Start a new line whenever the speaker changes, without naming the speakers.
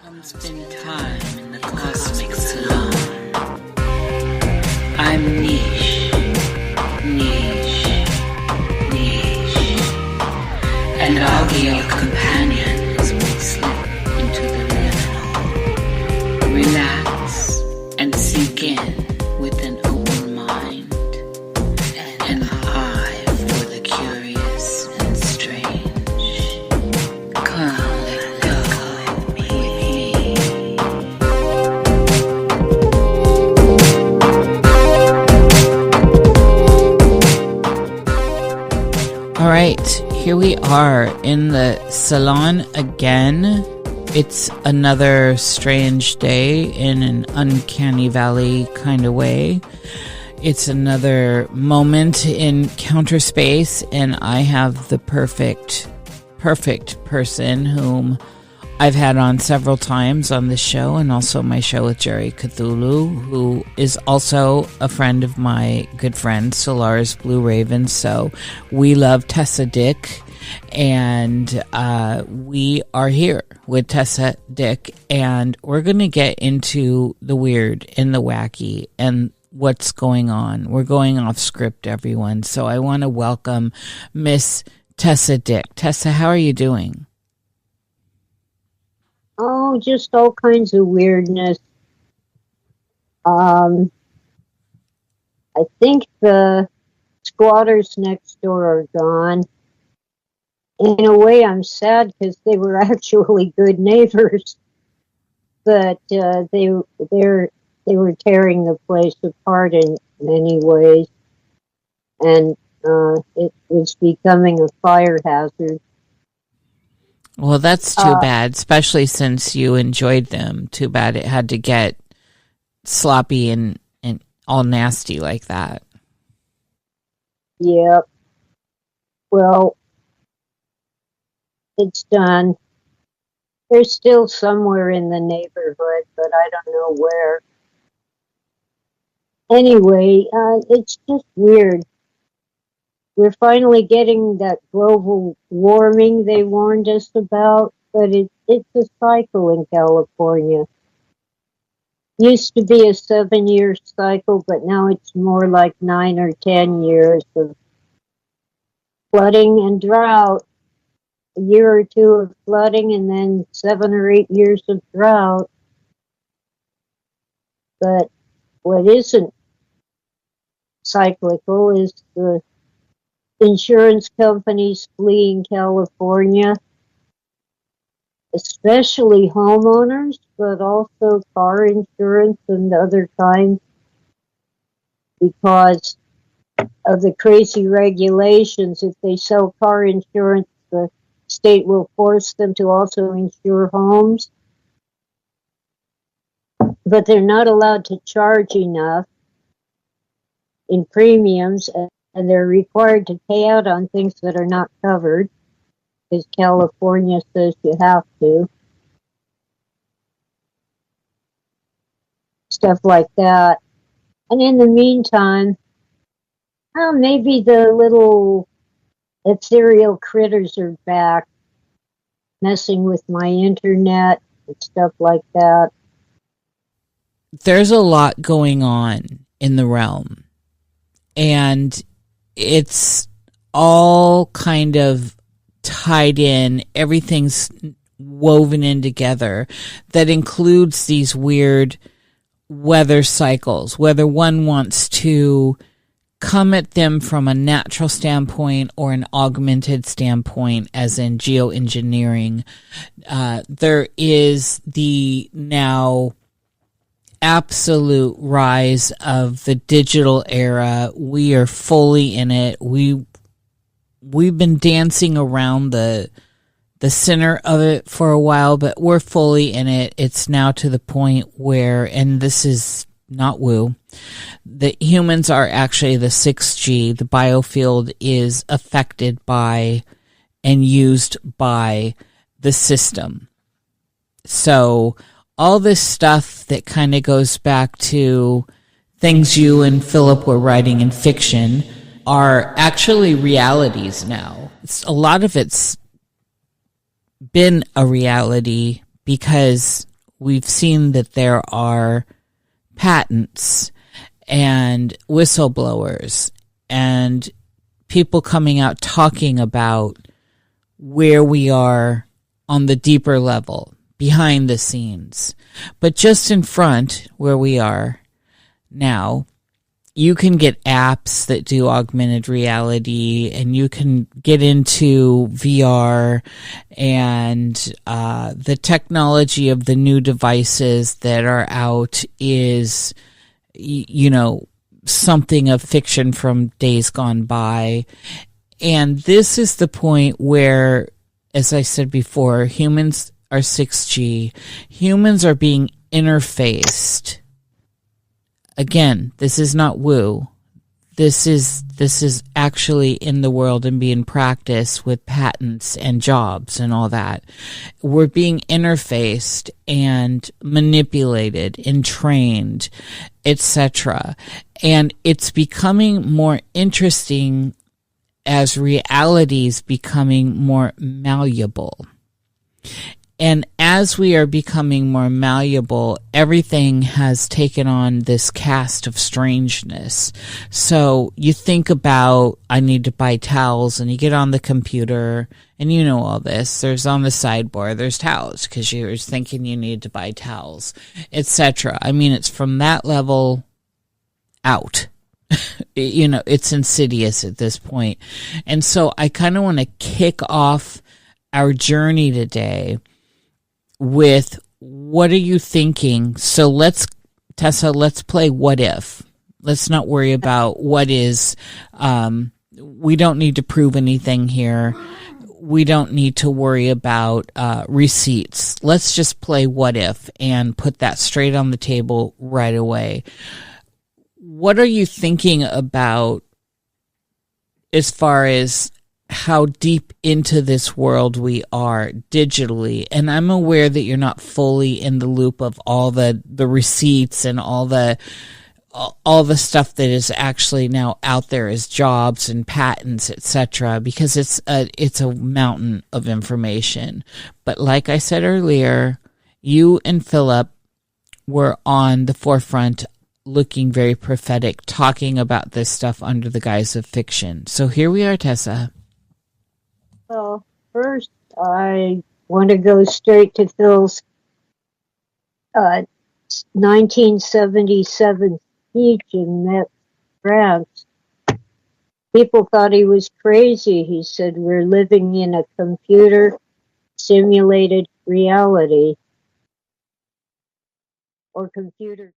Spend time in the Cosmic Salon. I'm niche, and I'll be your companion as we slip into the liminal. Relax and sink in with an open mind, an eye for the curious and strange. Come, let go with me.
All right, here we are in the salon again. It's another strange day in an uncanny valley kind of way. It's another moment in counter space, and I have the perfect person whom I've had on several times on this show, and also my show with Jerry Cthulhu, who is also a friend of my good friend Solar's Blue Raven. So we love Tessa Dick, and we are here with Tessa Dick, and we're going to get into the weird and the wacky and what's going on. We're going off script, everyone. So I want to welcome Miss Tessa Dick. Tessa, how are you doing?
Oh, just all kinds of weirdness. I think the squatters next door are gone. In a way, I'm sad because they were actually good neighbors, but they were tearing the place apart in many ways, and it was becoming a fire hazard.
Well, that's too bad, especially since you enjoyed them. Too bad it had to get sloppy and all nasty like that.
Yep. Well, it's done. They're still somewhere in the neighborhood, but I don't know where. Anyway, it's just weird. We're finally getting that global warming they warned us about, but it's a cycle in California. Used to be a 7-year cycle, but now it's more like 9 or 10 years of flooding and drought. A year or two of flooding and then 7 or 8 years of drought. But what isn't cyclical is the insurance companies fleeing California, especially homeowners, but also car insurance and other kinds, because of the crazy regulations. If they sell car insurance, the state will force them to also insure homes, but they're not allowed to charge enough in premiums, and they're required to pay out on things that are not covered, because California says you have to. Stuff like that. And in the meantime, maybe the little ethereal critters are back, messing with my internet and stuff like that.
There's a lot going on in the realm, and it's all kind of tied in. Everything's woven in together that includes these weird weather cycles, whether one wants to come at them from a natural standpoint or an augmented standpoint, as in geoengineering. There is the now absolute rise of the digital era. We are fully in it. We've been dancing around the center of it for a while, but we're fully in it. It's now to the point where, and this is not woo, that humans are actually the 6G. The biofield is affected by and used by the system. So all this stuff that kind of goes back to things you and Phillip were writing in fiction are actually realities now. A lot of it's been a reality because we've seen that there are patents and whistleblowers and people coming out talking about where we are on the deeper level, behind the scenes. But just in front, where we are now, you can get apps that do augmented reality, and you can get into VR, and the technology of the new devices that are out is, something of fiction from days gone by. And this is the point where, as I said before, humans are 6G. Humans are being interfaced. Again, this is not woo. This is actually in the world and being practiced with patents and jobs and all that. We're being interfaced and manipulated and trained, etc. And it's becoming more interesting as reality's becoming more malleable. And as we are becoming more malleable, everything has taken on this cast of strangeness. So you think about, I need to buy towels, and you get on the computer, and you know all this. There's on the sideboard, there's towels, because you're thinking you need to buy towels, etc. I mean, it's from that level out. It's insidious at this point. And so I kind of want to kick off our journey today with, what are you thinking? So Tessa, let's play what if. Let's not worry about what is. We don't need to prove anything here. We don't need to worry about receipts. Let's just play what if and put that straight on the table right away. What are you thinking about as far as how deep into this world we are digitally? And I'm aware that you're not fully in the loop of all the receipts and all the stuff that is actually now out there as jobs and patents, etc., because it's a mountain of information. But like I said earlier, you and Phillip were on the forefront, looking very prophetic, talking about this stuff under the guise of fiction. So here we are, Tessa.
Well, first, I want to go straight to Phil's 1977 speech in Metz, France. People thought he was crazy. He said, we're living in a computer simulated reality, or computer